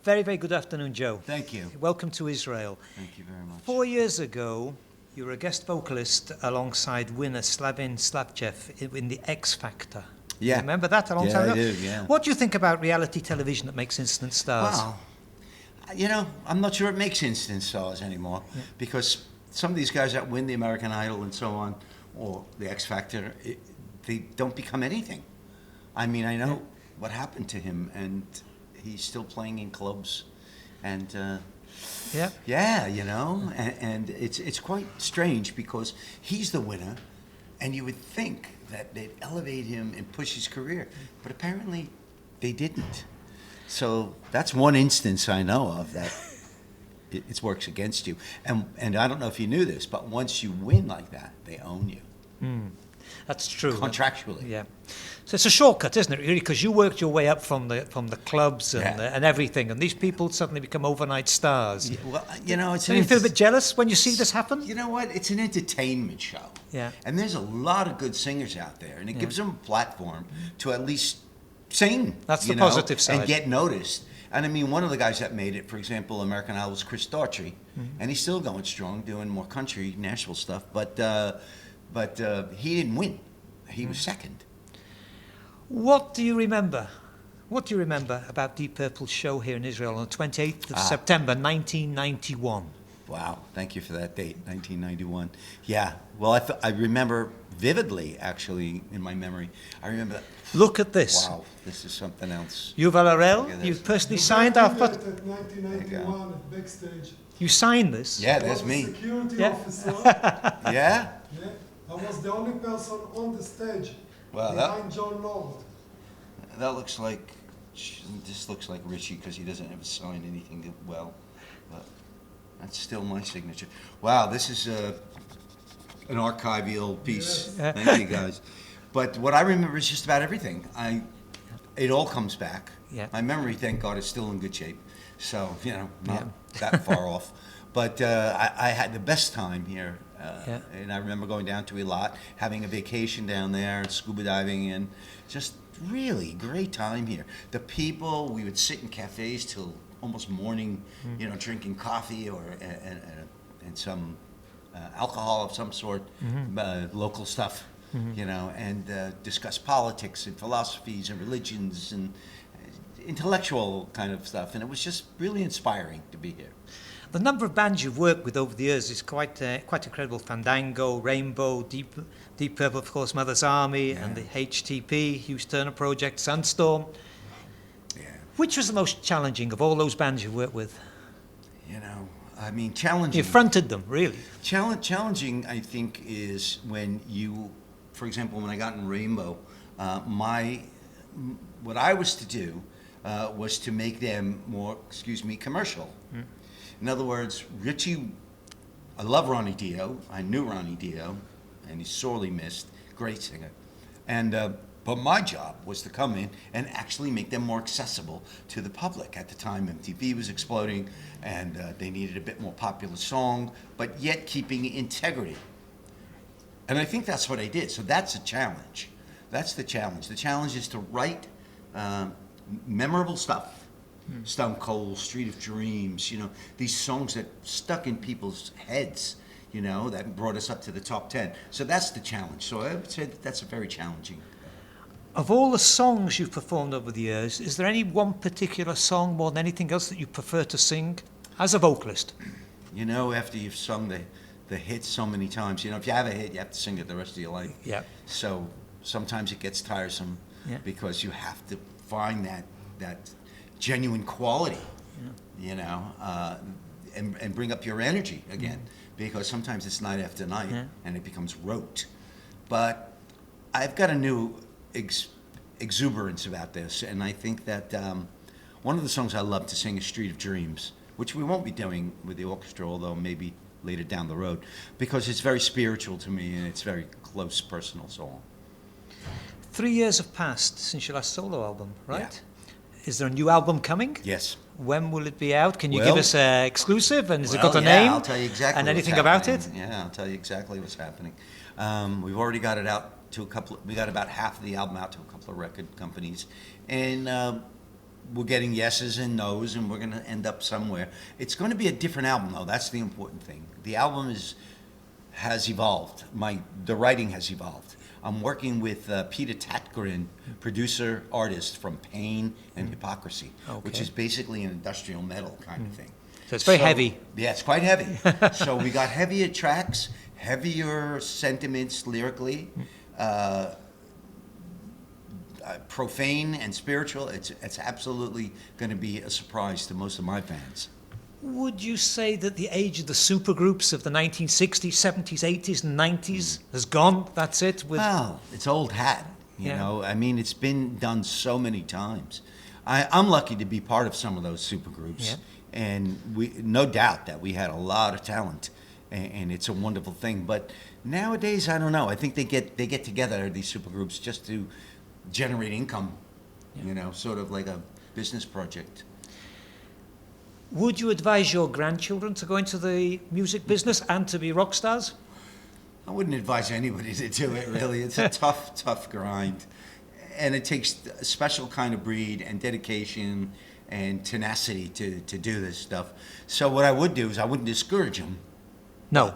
Very, very good afternoon, Joe. Thank you. Welcome to Israel. Thank you very much. 4 years ago, you were a guest vocalist alongside winner Slavin Slavchev in the X Factor. Yeah. Remember that a long time ago? Yeah, I do, yeah. What do you think about reality television that makes instant stars? Wow. You know, I'm not sure it makes instant stars anymore because some of these guys that win the American Idol and so on, or the X Factor, they don't become anything. I mean, I know what happened to him, and he's still playing in clubs, and you know, and it's quite strange because he's the winner, and you would think that they'd elevate him and push his career, but apparently they didn't. So that's one instance I know of that it works against you, and I don't know if you knew this, but once you win like that, they own you. That's true. Contractually. Yeah. So it's a shortcut, isn't it, really? Because you worked your way up from the clubs and everything, and these people suddenly become overnight stars. Yeah, well, you know, Do you feel a bit jealous when you see this happen? You know what? It's an entertainment show. Yeah. And there's a lot of good singers out there, and it gives them a platform to at least sing. That's the positive side. And get noticed. And I mean, one of the guys that made it, for example, American Idol, was Chris Daughtry, and he's still going strong, doing more country, Nashville stuff. But he didn't win. He was second. What do you remember? What do you remember about Deep Purple's show here in Israel on the 28th of September, 1991? Wow, thank you for that date, 1991. Yeah, well, I remember vividly, actually, in my memory. I remember that. Look at this. Wow, this is something else. Yuval Harel, you personally signed our photo. At 1991 at backstage. You signed this? Yeah, there's me. Security officer. Yeah? Yeah. I was the only person on the stage Well, behind John Lord. that looks like, this looks like Richie because he doesn't ever sign anything well, but that's still my signature. Wow, this is an archival piece. Yes. Thank you guys. But what I remember is just about everything. It all comes back. Yeah. My memory, thank God, is still in good shape. So, you know, not that far off. But I had the best time here. And I remember going down to Eilat, having a vacation down there, scuba diving, and just really great time here. The people, we would sit in cafes till almost morning, you know, drinking coffee or and some alcohol of some sort, local stuff, you know, and discuss politics and philosophies and religions and intellectual kind of stuff. And it was just really inspiring to be here. The number of bands you've worked with over the years is quite incredible. Fandango, Rainbow, Deep Purple, of course, Mother's Army, and the HTP, Hughes Turner Project, Sunstorm. Yeah. Which was the most challenging of all those bands you've worked with? You know, I mean, challenging. You fronted them, really. Challenging, I think, is when you, for example, when I got in Rainbow, what I was to do was to make them more, commercial. In other words, Richie, I love Ronnie Dio. I knew Ronnie Dio, and he's sorely missed. Great singer. And but my job was to come in and actually make them more accessible to the public. At the time, MTV was exploding, and they needed a bit more popular song, but yet keeping integrity. And I think that's what I did. So that's a challenge. That's the challenge. The challenge is to write memorable stuff. Stone Cold, Street of Dreams, you know, these songs that stuck in people's heads, you know, that brought us up to the top 10. So that's the challenge. So I would say that's a very challenging. Of all the songs you've performed over the years, is there any one particular song more than anything else that you prefer to sing as a vocalist? You know, after you've sung the hits so many times, you know, if you have a hit, you have to sing it the rest of your life. Yeah. So sometimes it gets tiresome because you have to find that genuine quality, you know, and bring up your energy again, because sometimes it's night after night and it becomes rote. But I've got a new exuberance about this, and I think that one of the songs I love to sing is Street of Dreams, which we won't be doing with the orchestra, although maybe later down the road, because it's very spiritual to me and it's very close, personal song. 3 years have passed since your last solo album, right? Yeah. Is there a new album coming? Yes. When will it be out? Can you give us an exclusive? And has it got a yeah, name? I'll tell you exactly. And anything what's about happening. it? Yeah, I'll tell you exactly what's happening. We've already got it out to a couple. We got about half of the album out to a couple of record companies, and we're getting yeses and nos, and we're going to end up somewhere. It's going to be a different album, though. That's the important thing. The album has evolved. The writing has evolved. I'm working with Peter Tatgren, producer, artist from Pain and Hypocrisy, which is basically an industrial metal kind of thing. So it's very heavy. Yeah, it's quite heavy. So we got heavier tracks, heavier sentiments lyrically, profane and spiritual. It's absolutely going to be a surprise to most of my fans. Would you say that the age of the supergroups of the 1960s, 70s, 80s, and 90s has gone? That's it? Well, it's old hat, you know. I mean, it's been done so many times. I'm lucky to be part of some of those supergroups, and no doubt that we had a lot of talent, and it's a wonderful thing. But nowadays, I don't know. I think they get together, these supergroups, just to generate income, you know, sort of like a business project. Would you advise your grandchildren to go into the music business and to be rock stars? I wouldn't advise anybody to do it, really. It's a tough grind. And it takes a special kind of breed and dedication and tenacity to do this stuff. So what I would do is I wouldn't discourage them. No.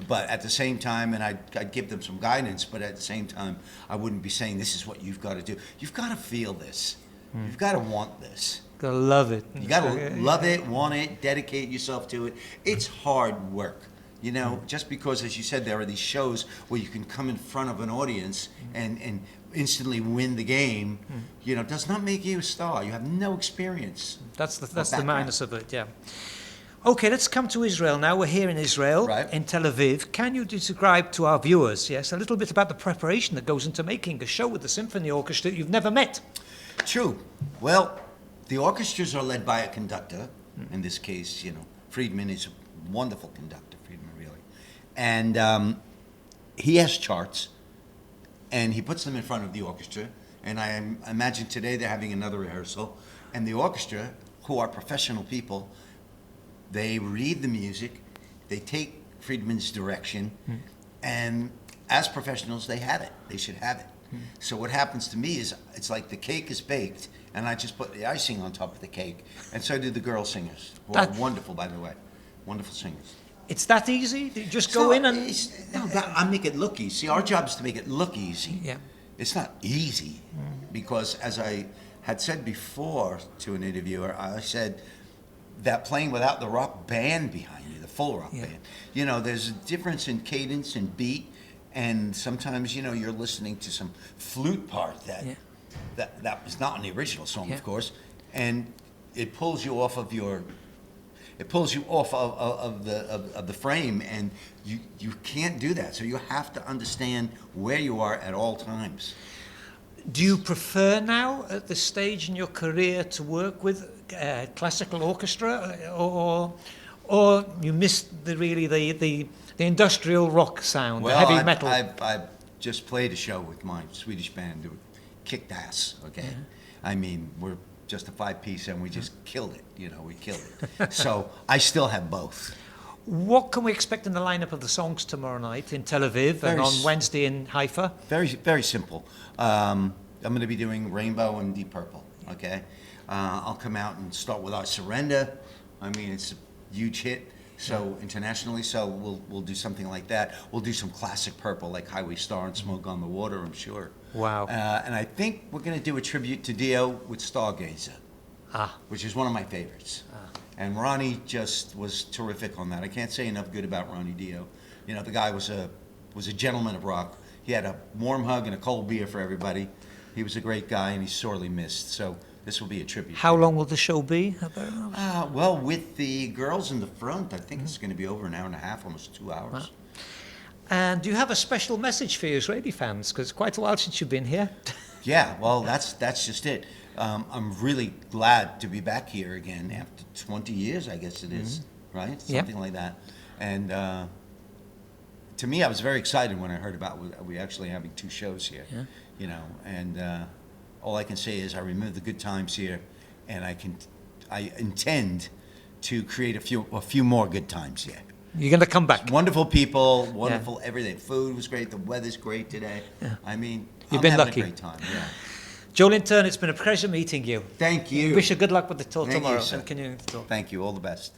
But at the same time, and I'd give them some guidance, but at the same time, I wouldn't be saying this is what you've got to do. You've got to feel this. You've got to want this. Gotta love it. You gotta love it, want it, dedicate yourself to it. It's hard work. You know, just because, as you said, there are these shows where you can come in front of an audience and instantly win the game, you know, does not make you a star. You have no experience. That's the minus of it, yeah. Okay, let's come to Israel now. We're here in Israel, in Tel Aviv. Can you describe to our viewers, a little bit about the preparation that goes into making a show with the symphony orchestra that you've never met? True. Well, the orchestras are led by a conductor. In this case, you know, Friedman is a wonderful conductor, Friedman really. And he has charts, and he puts them in front of the orchestra. And I imagine today they're having another rehearsal. And the orchestra, who are professional people, they read the music, they take Friedman's direction, and as professionals, they have it. They should have it. So what happens to me is it's like the cake is baked, and I just put the icing on top of the cake. And so do the girl singers, who are wonderful, by the way. Wonderful singers. It's that easy? You just go in and... I make it look easy. See, our job is to make it look easy. Yeah. It's not easy, because as I had said before to an interviewer, I said that playing without the rock band behind you, the full rock band, you know, there's a difference in cadence and beat. And sometimes, you know, you're listening to some flute part that was not on the original song, of course, and it pulls you off of the frame, and you can't do that. So you have to understand where you are at all times. Do you prefer now, at this stage in your career, to work with classical orchestra, or you miss the industrial rock sound, the heavy metal? I've just played a show with my Swedish band. It kicked ass, okay? I mean, we're just a 5-piece, and we just killed it, you know, we killed it. So I still have both. What can we expect in the lineup of the songs tomorrow night in Tel Aviv and on Wednesday in Haifa? Very, very simple. I'm going to be doing Rainbow and Deep Purple, okay? I'll come out and start with I Surrender. I mean, it's a huge hit. So internationally, so we'll do something like that. We'll do some classic Purple, like Highway Star and Smoke on the Water, I'm sure. Wow. And I think we're going to do a tribute to Dio with Stargazer, which is one of my favorites. And Ronnie just was terrific on that. I can't say enough good about Ronnie Dio. You know, the guy was a gentleman of rock. He had a warm hug and a cold beer for everybody. He was a great guy, and he's sorely missed. So this will be a tribute. How long will the show be? Well, with the girls in the front, I think it's going to be over an hour and a half, almost 2 hours. Wow. And do you have a special message for your Israeli fans? Because it's quite a while since you've been here. Yeah, well, that's just it. I'm really glad to be back here again after 20 years, I guess it is, right? Something like that. And to me, I was very excited when I heard about we actually having 2 shows here, you know, and all I can say is I remember the good times here, and I intend to create a few more good times here. You're going to come back. Wonderful people, wonderful everything. Food was great. The weather's great today. I mean, You've I'm been having lucky. a great time. Yeah. Joe Lynn Turner, it's been a pleasure meeting you. Thank you. Wish you good luck with the tour Thank you, tomorrow sir. and continuing the tour. Thank you. All the best.